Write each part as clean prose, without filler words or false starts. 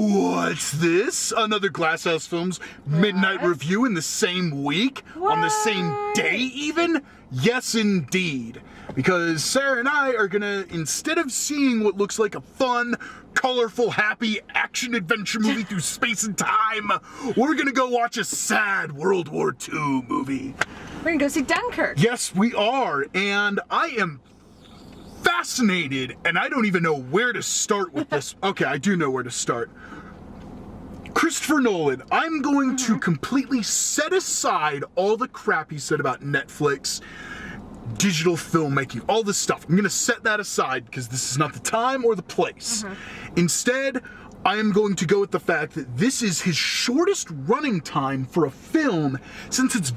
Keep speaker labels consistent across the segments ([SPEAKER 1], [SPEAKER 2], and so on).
[SPEAKER 1] What's this? Another Glasshouse Films midnight review in the same week?
[SPEAKER 2] What?
[SPEAKER 1] On the same day even? Yes, indeed. Because Sarah and I are gonna, instead of seeing what looks like a fun, colorful, happy action-adventure movie through space and time, we're gonna go watch a sad World War II movie.
[SPEAKER 2] We're gonna go see Dunkirk.
[SPEAKER 1] Yes, we are, and I am fascinated, and I don't even know where to start with this. Okay, I do know where to start. Christopher Nolan, I'm going to completely set aside all the crap he said about Netflix, digital filmmaking, all this stuff. I'm gonna set that aside because this is not the time or the place. Instead, I am going to go with the fact that this is his shortest running time for a film since his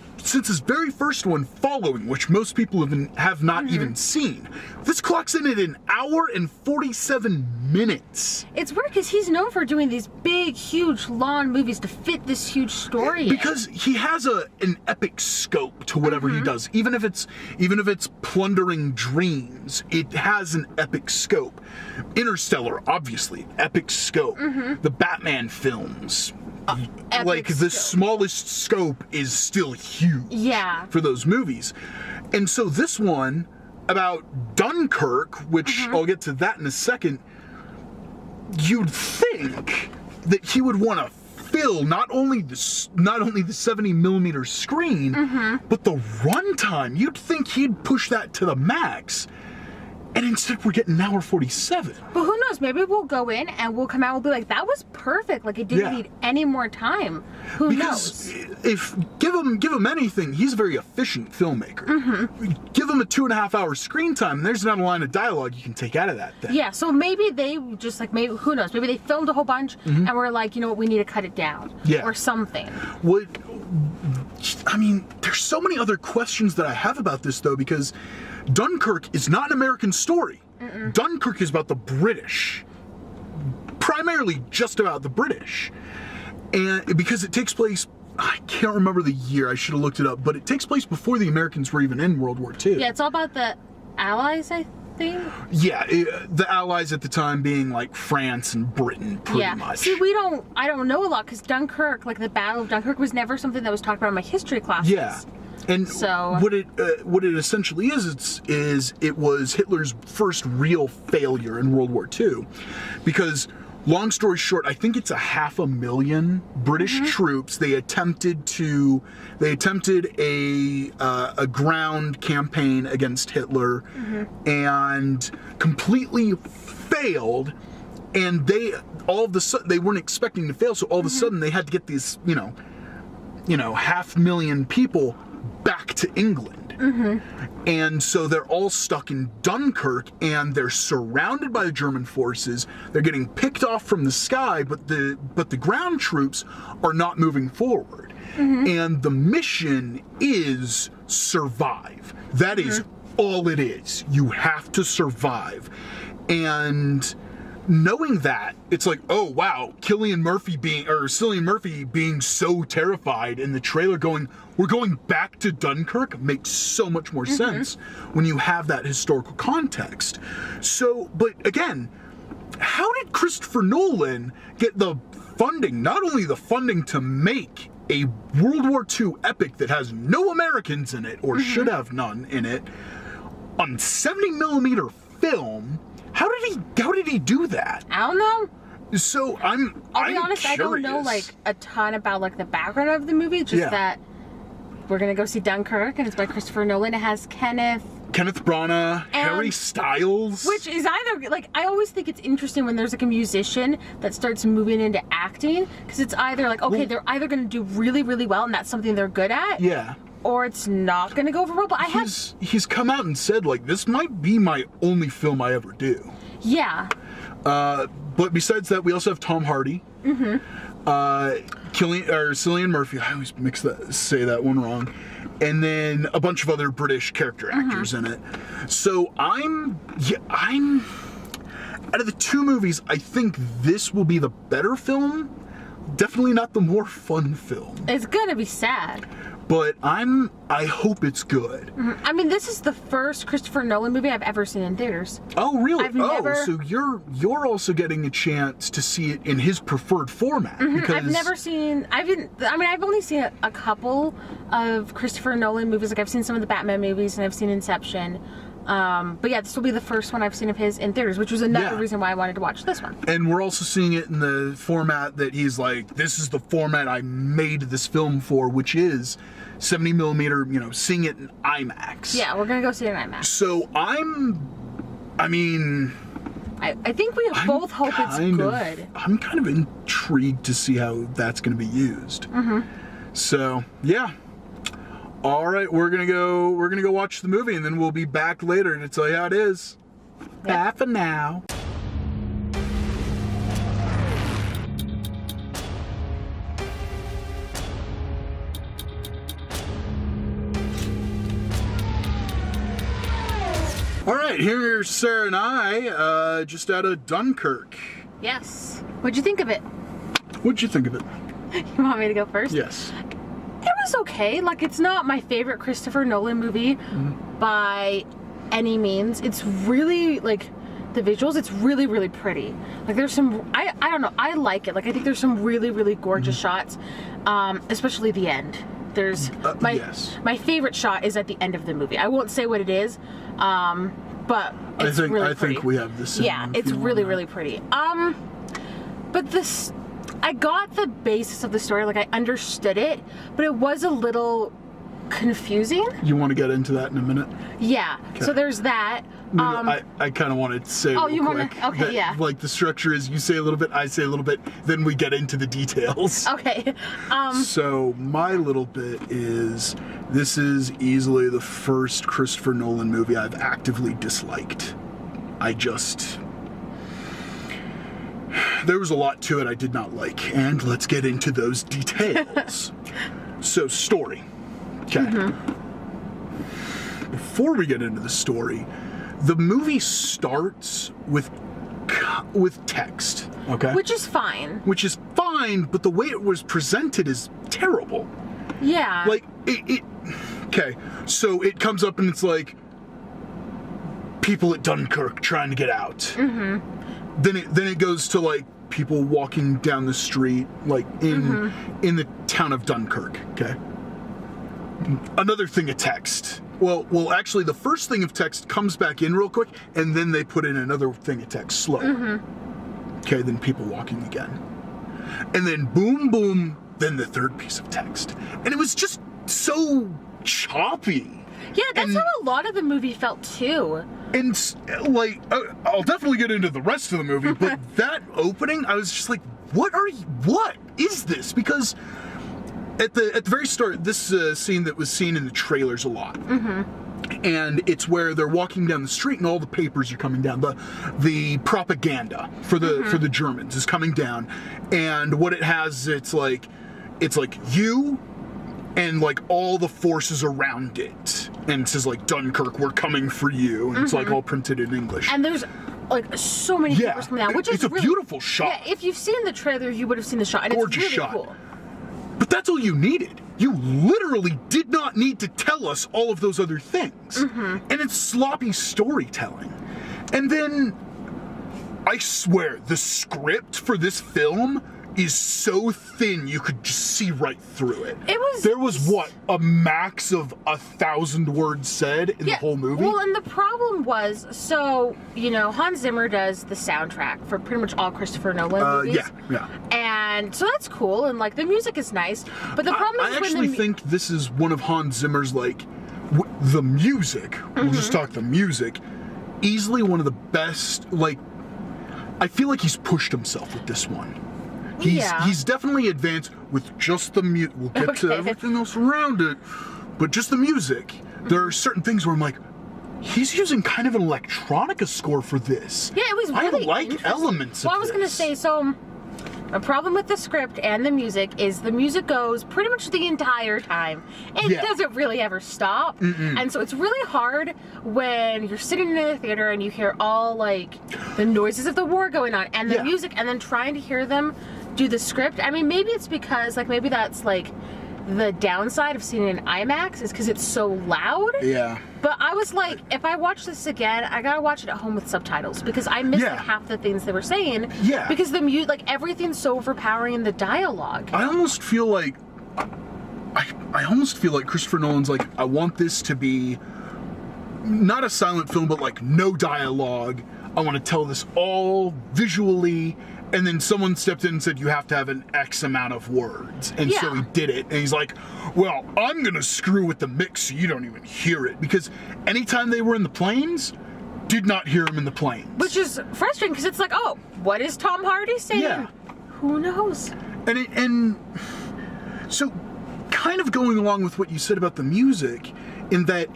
[SPEAKER 1] very first one, Following, which most people have not even seen. This clocks in at 1 hour and 47 minutes.
[SPEAKER 2] It's weird because he's known for doing these big, huge, long movies to fit this huge story.
[SPEAKER 1] Because he has an epic scope to whatever he does. Even if it's plundering dreams, it has an epic scope. Interstellar, obviously, epic scope. The Batman films, like the smallest scope is still huge.
[SPEAKER 2] Yeah.
[SPEAKER 1] For those movies. And so this one about Dunkirk, which I'll get to that in a second, you'd think that he would want to fill not only the 70mm screen, but the runtime. You'd think he'd push that to the max. And instead we're getting 1 hour 47.
[SPEAKER 2] But who knows? Maybe we'll go in and we'll come out and we'll be like, that was perfect. Like, it didn't need any more time. Who knows?
[SPEAKER 1] If give him anything, he's a very efficient filmmaker. Give him a 2.5 hour screen time, and there's not a line of dialogue you can take out of that thing.
[SPEAKER 2] Yeah, so maybe they just like, maybe, who knows? Maybe they filmed a whole bunch and we're like, you know what, we need to cut it down.
[SPEAKER 1] Yeah.
[SPEAKER 2] Or something.
[SPEAKER 1] I mean, there's so many other questions that I have about this, though, because Dunkirk is not an American story. Dunkirk is about the British. Primarily just about the British. And because it takes place, I can't remember the year, I should have looked it up, but it takes place before the Americans were even in World War II.
[SPEAKER 2] Yeah, it's all about the Allies, I think.
[SPEAKER 1] Yeah, the Allies at the time being like France and Britain, pretty much.
[SPEAKER 2] See, I don't know a lot because Dunkirk, like the Battle of Dunkirk, was never something that was talked about in my history classes.
[SPEAKER 1] Yeah. And so what it essentially is it was Hitler's first real failure in World War II, because long story short, I think it's 500,000 British troops. They attempted a ground campaign against Hitler and completely failed. And they weren't expecting to fail, so all of a sudden they had to get these 500,000 people back to England. And so they're all stuck in Dunkirk, and they're surrounded by the German forces. They're getting picked off from the sky, but the ground troops are not moving forward. And the mission is survive. That is all it is. You have to survive. And knowing that, it's like, oh wow, Cillian Murphy being so terrified in the trailer going, we're going back to Dunkirk, makes so much more sense when you have that historical context. So, but again, how did Christopher Nolan get the funding, not only the funding to make a World War II epic that has no Americans in it, or should have none in it, on 70mm film? How did he do that?
[SPEAKER 2] I don't know.
[SPEAKER 1] So I'll
[SPEAKER 2] be honest, curious. I don't know like a ton about like the background of the movie, just that we're gonna go see Dunkirk and it's by Christopher Nolan. It has Kenneth
[SPEAKER 1] Branagh, Harry Styles.
[SPEAKER 2] Which is either, like, I always think it's interesting when there's like a musician that starts moving into acting, because it's either like, okay, they're either gonna do really, really well and that's something they're good at. Yeah. Or it's not going to go over well, but
[SPEAKER 1] he's come out and said, like, this might be my only film I ever do.
[SPEAKER 2] Yeah.
[SPEAKER 1] But besides that, we also have Tom Hardy. Cillian Murphy. I always say that one wrong. And then a bunch of other British character actors in it. So I'm out of the two movies, I think this will be the better film. Definitely not the more fun film.
[SPEAKER 2] It's gonna be sad.
[SPEAKER 1] but I hope it's good.
[SPEAKER 2] I mean, this is the first Christopher Nolan movie I've ever seen in theaters.
[SPEAKER 1] Oh, really? So you're also getting a chance to see it in his preferred format. Because
[SPEAKER 2] I've only seen a couple of Christopher Nolan movies. Like, I've seen some of the Batman movies, and I've seen Inception. But yeah, this will be the first one I've seen of his in theaters, which was another reason why I wanted to watch this one.
[SPEAKER 1] And we're also seeing it in the format that he's like, this is the format I made this film for, which is 70 millimeter, seeing it in IMAX.
[SPEAKER 2] Yeah, we're gonna go see it in IMAX.
[SPEAKER 1] So I
[SPEAKER 2] think we both hope it's good.
[SPEAKER 1] I'm kind of intrigued to see how that's gonna be used. So yeah. All right, we're gonna go watch the movie, and then we'll be back later to tell you how it is. Yep. Bye for now. All right, here's Sarah and I, just out of Dunkirk.
[SPEAKER 2] Yes. What'd you think of it?
[SPEAKER 1] What'd you think of it?
[SPEAKER 2] You want me to go first?
[SPEAKER 1] Yes.
[SPEAKER 2] It was okay. Like, it's not my favorite Christopher Nolan movie by any means. It's really, like, the visuals, it's really, really pretty. Like, there's some, I don't know, I like it. Like, I think there's some really, really gorgeous shots, especially the end. There's, my favorite shot is at the end of the movie. I won't say what it is, but it's really pretty.
[SPEAKER 1] I think we have the same.
[SPEAKER 2] Yeah, it's really, really pretty. But this, I got the basis of the story, like I understood it, but it was a little confusing.
[SPEAKER 1] You want to get into that in a minute?
[SPEAKER 2] Yeah. Okay. So there's that.
[SPEAKER 1] No, I kind of wanted to say.
[SPEAKER 2] Oh, you want to? Okay, yeah.
[SPEAKER 1] Like the structure is, you say a little bit, I say a little bit, then we get into the details.
[SPEAKER 2] Okay.
[SPEAKER 1] So my little bit is, this is easily the first Christopher Nolan movie I've actively disliked. There was a lot to it I did not like, and let's get into those details. So, story. Okay. Before we get into the story, the movie starts with text. Okay.
[SPEAKER 2] Which is fine.
[SPEAKER 1] But the way it was presented is terrible.
[SPEAKER 2] Yeah.
[SPEAKER 1] Like okay. So it comes up and it's like, people at Dunkirk trying to get out. Then it goes to like people walking down the street, like in the town of Dunkirk. Okay. Another thing of text. Well, actually, the first thing of text comes back in real quick, and then they put in another thing of text slower. Okay, then people walking again, and then boom, boom, then the third piece of text, and it was just so choppy.
[SPEAKER 2] Yeah, that's how a lot of the movie felt too.
[SPEAKER 1] And like, I'll definitely get into the rest of the movie, but that opening, I was just like, what is this? Because at the very start, this scene that was seen in the trailers a lot. And it's where they're walking down the street and all the papers are coming down. The propaganda for the Germans is coming down, and what it has, it's like you and like all the forces around it, and it says like, Dunkirk, we're coming for you, and it's like all printed in English.
[SPEAKER 2] And there's like so many papers coming down, which is
[SPEAKER 1] a beautiful shot.
[SPEAKER 2] Yeah, if you've seen the trailer, you would have seen the shot, and
[SPEAKER 1] gorgeous
[SPEAKER 2] it's really
[SPEAKER 1] shot.
[SPEAKER 2] Cool.
[SPEAKER 1] But that's all you needed. You literally did not need to tell us all of those other things. And it's sloppy storytelling. And then, I swear, the script for this film is so thin you could just see right through it. There was what, a max of 1,000 words said in the whole movie?
[SPEAKER 2] Well, and the problem was, so, Hans Zimmer does the soundtrack for pretty much all Christopher Nolan movies.
[SPEAKER 1] Yeah.
[SPEAKER 2] And so that's cool, and like the music is nice. But the problem is,
[SPEAKER 1] I actually think this is one of Hans Zimmer's, like, the music, we'll just talk the music, easily one of the best, like, I feel like he's pushed himself with this one. He's definitely advanced with just the music. We'll get to everything else around it, but just the music. There are certain things where I'm like, he's using kind of an electronica score for this.
[SPEAKER 2] Yeah, it was really
[SPEAKER 1] I like elements of this.
[SPEAKER 2] Well, I was going to say, so a problem with the script and the music is the music goes pretty much the entire time. It doesn't really ever stop. And so it's really hard when you're sitting in a theater and you hear all like the noises of the war going on and the music, and then trying to hear them do the script. I mean, maybe it's because like, maybe that's like the downside of seeing it in IMAX is because it's so loud.
[SPEAKER 1] Yeah.
[SPEAKER 2] But I was like, if I watch this again, I gotta watch it at home with subtitles because I missed like half the things they were saying.
[SPEAKER 1] Yeah.
[SPEAKER 2] Because the mute, like everything's so overpowering in the dialogue.
[SPEAKER 1] I almost feel like Christopher Nolan's like, I want this to be not a silent film, but like no dialogue. I want to tell this all visually. And then someone stepped in and said, you have to have an X amount of words. And so he did it. And he's like, well, I'm going to screw with the mix so you don't even hear it. Because anytime they were in the planes, did not hear him in the planes.
[SPEAKER 2] Which is frustrating because it's like, oh, what is Tom Hardy saying?
[SPEAKER 1] Yeah.
[SPEAKER 2] Who knows?
[SPEAKER 1] And so kind of going along with what you said about the music, in that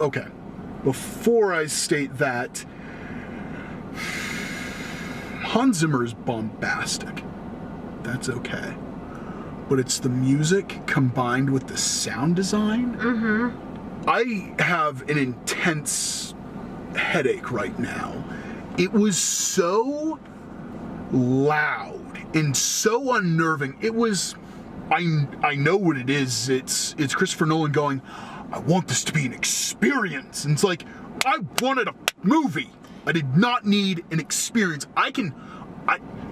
[SPEAKER 1] okay, before I state that, Hans Zimmer is bombastic. That's okay. But it's the music combined with the sound design. Mm-hmm. I have an intense headache right now. It was so loud and so unnerving. It was, I know what it is. It's Christopher Nolan going, I want this to be an experience. And it's like, I wanted a movie. I did not need an experience.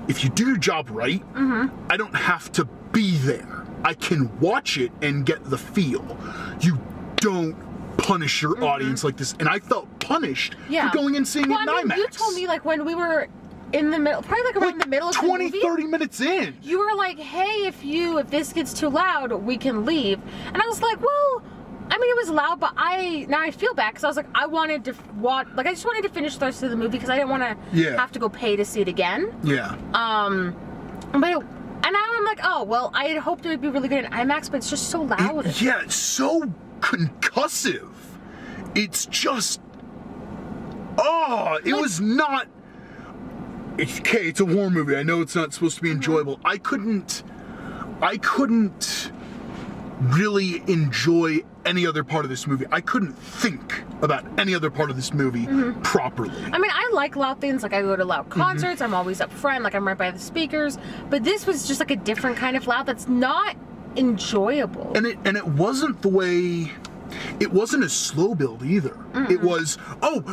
[SPEAKER 1] If you do your job right, I don't have to be there. I can watch it and get the feel. You don't punish your audience like this. And I felt punished for going and seeing it in IMAX.
[SPEAKER 2] You told me, like, when we were in the middle, probably like around the middle of the movie,
[SPEAKER 1] 30 minutes in,
[SPEAKER 2] you were like, hey, if this gets too loud, we can leave. And I was like, well, I mean, it was loud, but now I feel bad because I was like, I just wanted to finish the rest of the movie because I didn't want to have to go pay to see it again.
[SPEAKER 1] Yeah.
[SPEAKER 2] And now I'm like, oh, well, I had hoped it would be really good in IMAX, but it's just so loud.
[SPEAKER 1] It's so concussive. It's just, it was not. It's a war movie. I know it's not supposed to be enjoyable. I couldn't really enjoy any other part of this movie. I couldn't think about any other part of this movie properly.
[SPEAKER 2] I mean, I like loud things. Like, I go to loud concerts. I'm always up front. Like, I'm right by the speakers. But this was just like a different kind of loud that's not enjoyable.
[SPEAKER 1] And it wasn't the way. It wasn't a slow build either. It was,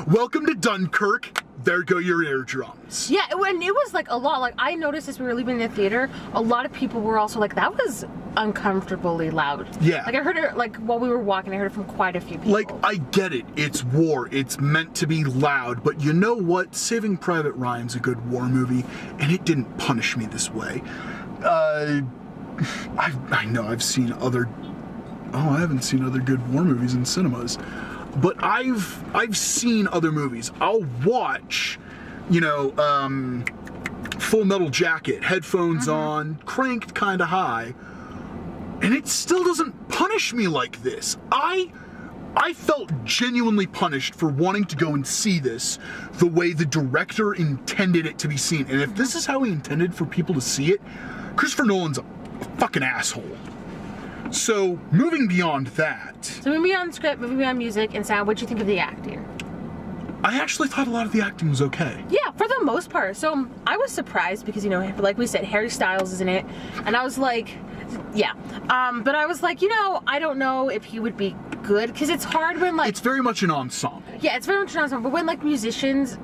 [SPEAKER 1] welcome to Dunkirk. There go your eardrums.
[SPEAKER 2] Yeah, and it was like a lot. Like, I noticed as we were leaving the theater, a lot of people were also like, that was uncomfortably loud.
[SPEAKER 1] Yeah.
[SPEAKER 2] Like, I heard it, like, while we were walking, I heard it from quite a few people.
[SPEAKER 1] Like, I get it. It's war. It's meant to be loud. But you know what? Saving Private Ryan's a good war movie, and it didn't punish me this way. I know I've seen other... I haven't seen other good war movies in cinemas. But I've seen other movies. I'll watch, Full Metal Jacket, headphones on, cranked kind of high, and it still doesn't punish me like this. I felt genuinely punished for wanting to go and see this the way the director intended it to be seen. And if this is how he intended for people to see it, Christopher Nolan's a fucking asshole. So, moving beyond that...
[SPEAKER 2] So, moving beyond script, moving beyond music and sound, what do you think of the acting?
[SPEAKER 1] I actually thought a lot of the acting was okay.
[SPEAKER 2] Yeah, for the most part. So, I was surprised because, like we said, Harry Styles is in it. And I was like, yeah. But I was like, I don't know if he would be good. Because it's hard when, like...
[SPEAKER 1] It's very much an ensemble.
[SPEAKER 2] Yeah, it's very much an ensemble. But when, like, musicians,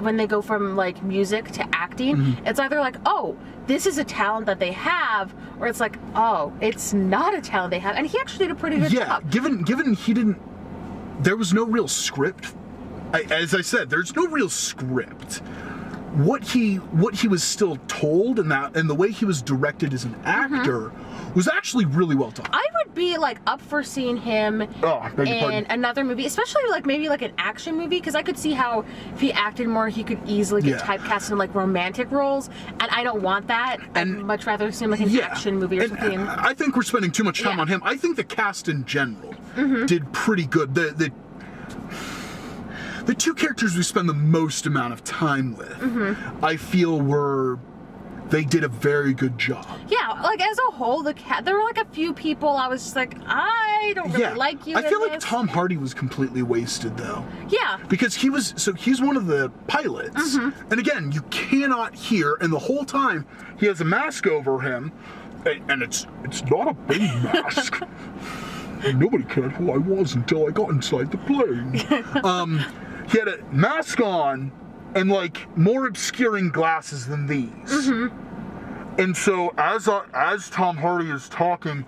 [SPEAKER 2] when they go from, like, music to acting, it's either like, oh, this is a talent that they have, or it's like, oh, it's not a talent they have. And he actually did a pretty good job.
[SPEAKER 1] Yeah, given he didn't... There was no real script. As I said, there's no real script. What he was still told and the way he was directed as an actor was actually really well done.
[SPEAKER 2] I would be like up for seeing him in another movie, especially like maybe like an action movie, because I could see how if he acted more, he could easily get typecast in like romantic roles, and I don't want that. I'd much rather see him like an action movie or something.
[SPEAKER 1] I think we're spending too much time on him. I think the cast in general did pretty good. The two characters we spend the most amount of time with, I feel were they did a very good job.
[SPEAKER 2] Yeah, like as a whole, there were like a few people I was just like, I don't really like you.
[SPEAKER 1] I feel like Tom Hardy was completely wasted though.
[SPEAKER 2] Yeah.
[SPEAKER 1] Because he's one of the pilots. And again, you cannot hear, and the whole time he has a mask over him, and it's not a big mask. Nobody cared who I was until I got inside the plane. He had a mask on and like more obscuring glasses than these. And so as Tom Hardy is talking,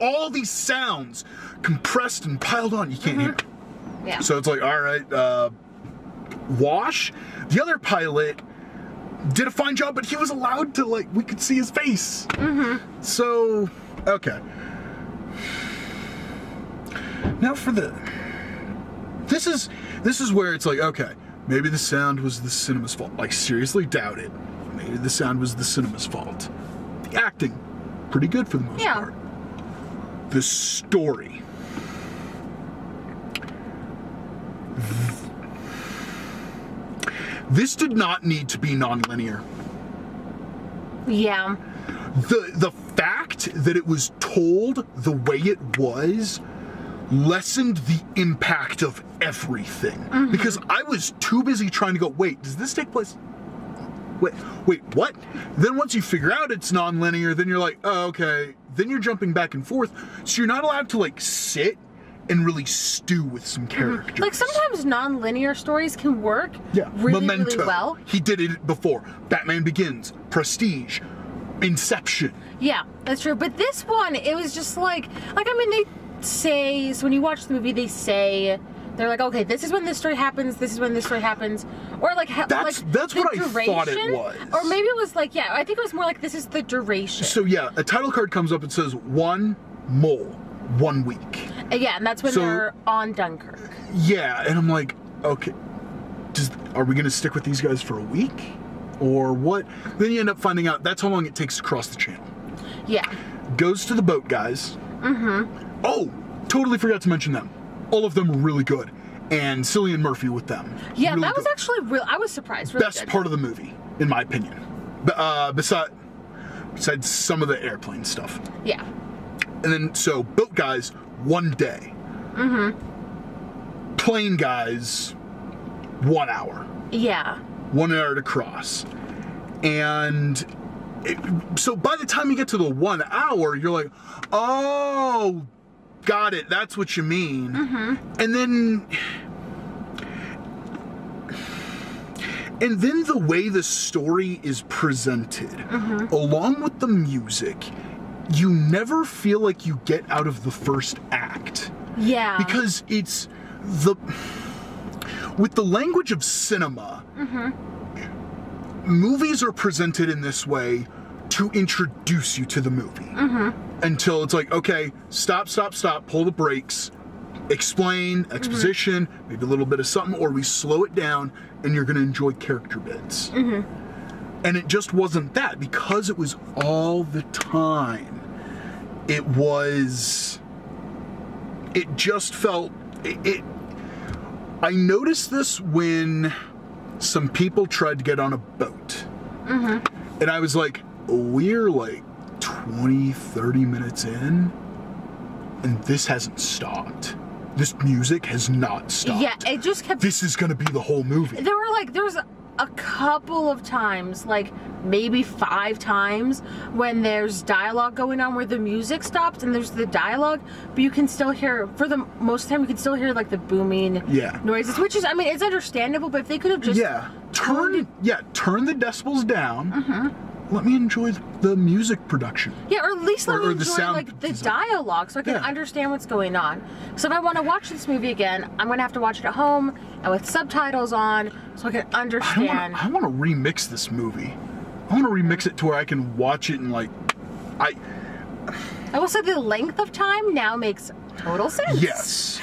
[SPEAKER 1] all these sounds compressed and piled on, you can't hear.
[SPEAKER 2] Yeah.
[SPEAKER 1] So it's like, all right, wash. The other pilot did a fine job, but he was allowed to, like, we could see his face. So, okay. Now for this is where it's like, okay, maybe the sound was the cinema's fault. Like, seriously doubt it. Maybe the sound was the cinema's fault. The acting, pretty good for the most part. The story. This did not need to be non-linear.
[SPEAKER 2] Yeah.
[SPEAKER 1] The fact that it was told the way it was lessened the impact of everything. Because I was too busy trying to go, wait, does this take place? Wait, what? Then once you figure out it's non-linear, then you're like, oh, okay. Then you're jumping back and forth. So you're not allowed to like sit and really stew with some characters.
[SPEAKER 2] Like sometimes non-linear stories can work really well.
[SPEAKER 1] He did it before. Batman Begins, Prestige, Inception.
[SPEAKER 2] Yeah, that's true. But this one, it was just like I mean, they say, so when you watch the movie, they say, they're like, okay, this is when this story happens, this is when this story happens. Or like,
[SPEAKER 1] that's what I thought it was.
[SPEAKER 2] Or maybe it was like, I think it was more like, this is the duration.
[SPEAKER 1] So yeah, a title card comes up and says 1 mole, 1 week.
[SPEAKER 2] Yeah, and that's when they're on Dunkirk.
[SPEAKER 1] Yeah, and I'm like, okay, are we going to stick with these guys for a week? Or what? Then you end up finding out that's how long it takes to cross the channel.
[SPEAKER 2] Yeah.
[SPEAKER 1] Goes to the boat guys. Oh, totally forgot to mention them. All of them were really good. And Cillian Murphy with them.
[SPEAKER 2] Yeah,
[SPEAKER 1] really
[SPEAKER 2] that was actually real. I was surprised. Really
[SPEAKER 1] Best
[SPEAKER 2] good.
[SPEAKER 1] part of the movie, in my opinion. Besides some of the airplane stuff.
[SPEAKER 2] Yeah.
[SPEAKER 1] And then, so, boat guys, 1 day. Plane guys, 1 hour.
[SPEAKER 2] Yeah.
[SPEAKER 1] 1 hour to cross. And so by the time you get to the 1 hour, you're like, oh, got it. That's what you mean. And then the way the story is presented, along with the music, you never feel like you get out of the first act.
[SPEAKER 2] Yeah.
[SPEAKER 1] Because it's with the language of cinema, movies are presented in this way to introduce you to the movie. Until it's like, okay, stop, pull the brakes, exposition, maybe a little bit of something, or we slow it down and you're going to enjoy character bits. And it just wasn't that, because it was all the time. It just felt, I noticed this when some people tried to get on a boat. And I was like, we're like 20, 30 minutes in, and this hasn't stopped. This music has not stopped.
[SPEAKER 2] Yeah, it just kept...
[SPEAKER 1] This is going to be the whole movie.
[SPEAKER 2] There was a couple of times, like maybe 5 times, when there's dialogue going on where the music stops and there's the dialogue, but you can still hear, for the most of the time, you can still hear like the booming noises, which is, I mean, it's understandable, but if they could have just
[SPEAKER 1] turn the decibels down. Let me enjoy the music production.
[SPEAKER 2] Yeah, or at least let me enjoy like the
[SPEAKER 1] design.
[SPEAKER 2] dialogue, so I can understand what's going on. So if I want to watch this movie again, I'm going to have to watch it at home and with subtitles on, so I can understand.
[SPEAKER 1] I want to remix this movie. I want to remix it to where I can watch it and like, I
[SPEAKER 2] will say the length of time now makes total sense.
[SPEAKER 1] Yes.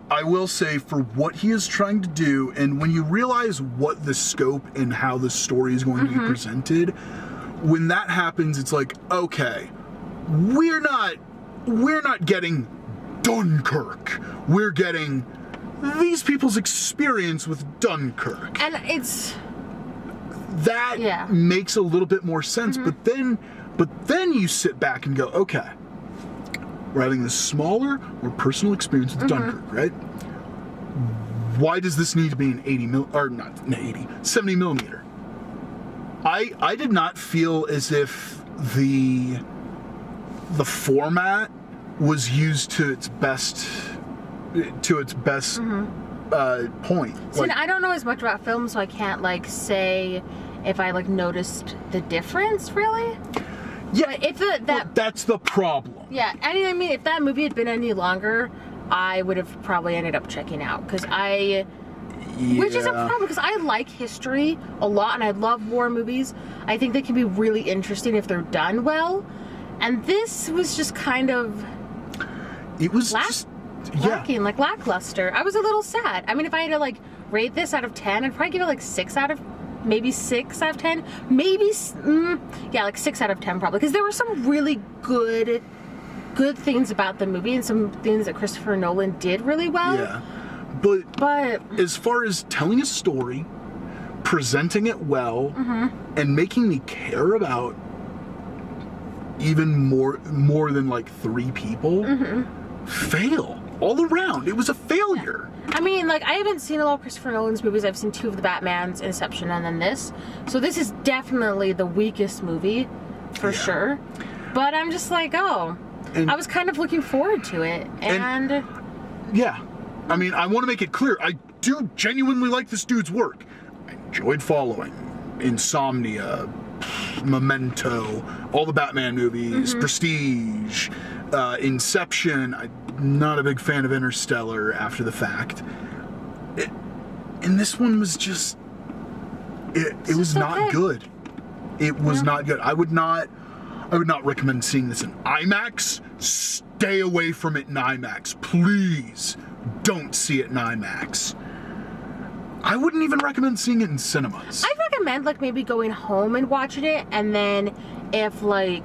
[SPEAKER 1] I will say, for what he is trying to do, and when you realize what the scope and how the story is going to be presented, when that happens, it's like, okay, we're not getting Dunkirk. We're getting these people's experience with Dunkirk.
[SPEAKER 2] And it's
[SPEAKER 1] that makes a little bit more sense. But then you sit back and go, okay, we're having this smaller, more personal experience with Dunkirk, right? Why does this need to be an 70 millimeter? I did not feel as if the format was used to its best point.
[SPEAKER 2] So I don't know as much about film, so I can't say if I noticed the difference really.
[SPEAKER 1] Yeah, but that's the problem.
[SPEAKER 2] Yeah, I mean, if that movie had been any longer, I would have probably ended up checking out which is a problem because I like history a lot and I love war movies. I think they can be really interesting if they're done well, and this was just kind of lacking, lackluster. I was a little sad. I mean, if I had to rate this out of 10, I'd probably give it 6 out of 10, maybe 6 out of 10, 6 out of 10 probably, because there were some really good things about the movie and some things that Christopher Nolan did really well.
[SPEAKER 1] Yeah, but as far as telling a story, presenting it well, and making me care about even more than 3 people, fail all around. It was a failure.
[SPEAKER 2] I mean, I haven't seen a lot of Christopher Nolan's movies. I've seen 2 of the Batmans, Inception, and then this. So this is definitely the weakest movie, for sure. But I'm just I was kind of looking forward to it. And
[SPEAKER 1] yeah. I mean, I want to make it clear, I do genuinely like this dude's work. I enjoyed following Insomnia, Memento, all the Batman movies, Prestige, Inception. I'm not a big fan of Interstellar after the fact. And this one was just... It was not good. It was not good. I would not recommend seeing this in IMAX. Stay away from it in IMAX. Please don't see it in IMAX. I wouldn't even recommend seeing it in cinemas.
[SPEAKER 2] I'd recommend maybe going home and watching it, and then if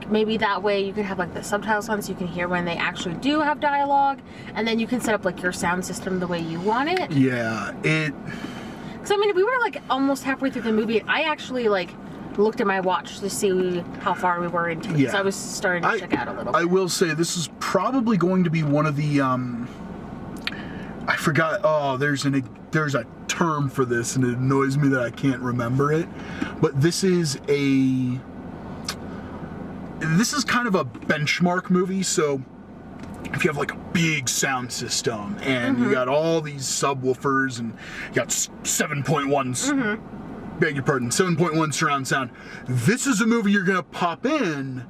[SPEAKER 2] maybe that way you can have the subtitles on so you can hear when they actually do have dialogue, and then you can set up your sound system the way you want it.
[SPEAKER 1] Yeah,
[SPEAKER 2] because I mean, we were almost halfway through the movie. I actually looked at my watch to see how far we were into it, so I was starting to check out a little bit.
[SPEAKER 1] I will say this is probably going to be one of the I forgot. Oh, there's a term for this, and it annoys me that I can't remember it. But this is kind of a benchmark movie. So if you have a big sound system and you got all these subwoofers and you got 7.1, beg your pardon, 7.1 surround sound. This is a movie you're gonna pop in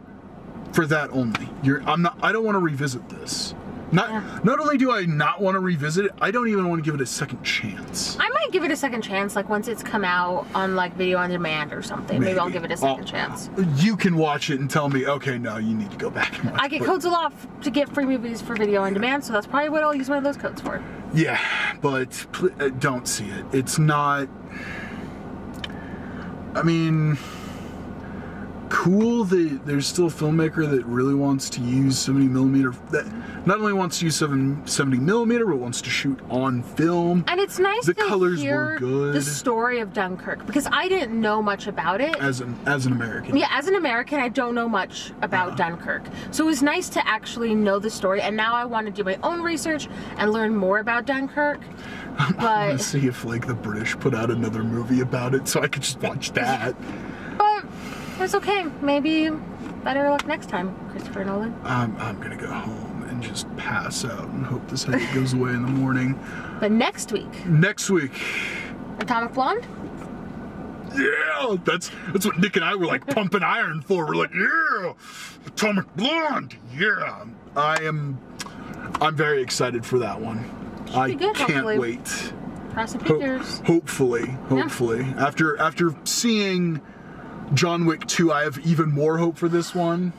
[SPEAKER 1] for that only. I don't want to revisit this. Not only do I not want to revisit it, I don't even want to give it a second chance.
[SPEAKER 2] I might give it a second chance, once it's come out on video on demand or something. Maybe I'll give it a second chance.
[SPEAKER 1] You can watch it and tell me, okay, no, you need to go back and watch it.
[SPEAKER 2] I get codes a lot to get free movies for video on demand, so that's probably what I'll use one of those codes for.
[SPEAKER 1] Yeah, but don't see it. It's not... I mean... cool that there's still a filmmaker that really wants to use 70mm, that not only wants to use 70mm, but wants to shoot on film.
[SPEAKER 2] And it's nice
[SPEAKER 1] the
[SPEAKER 2] to
[SPEAKER 1] colors
[SPEAKER 2] hear
[SPEAKER 1] were good.
[SPEAKER 2] The story of Dunkirk, because I didn't know much about it.
[SPEAKER 1] As an American.
[SPEAKER 2] Yeah, as an American, I don't know much about Dunkirk. So it was nice to actually know the story, and now I want to do my own research and learn more about Dunkirk.
[SPEAKER 1] I want to see if the British put out another movie about it so I could just watch that.
[SPEAKER 2] But it's okay. Maybe better luck next time, Christopher Nolan.
[SPEAKER 1] I'm gonna go home and just pass out and hope this headache goes away in the morning.
[SPEAKER 2] But next week, Atomic Blonde?
[SPEAKER 1] Yeah, that's what Nick and I were pumping iron for. We're yeah, Atomic Blonde. Yeah, I'm very excited for that one. I can't wait.
[SPEAKER 2] Cross the fingers.
[SPEAKER 1] Hopefully. Yeah. After seeing John Wick 2, I have even more hope for this one.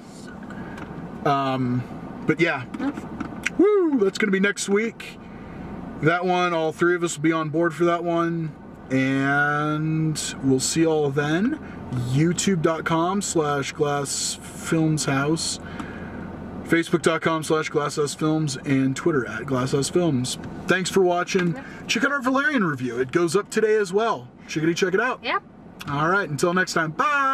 [SPEAKER 1] But yeah. Woo! That's gonna be next week. That one, all 3 of us will be on board for that one. And we'll see y'all then. YouTube.com/GlassFilmsHouse, Facebook.com/GlassHouseFilms, and Twitter @GlassHouseFilms. Thanks for watching. Check out our Valerian review. It goes up today as well. Check it out.
[SPEAKER 2] Yep.
[SPEAKER 1] All right, until next time, bye.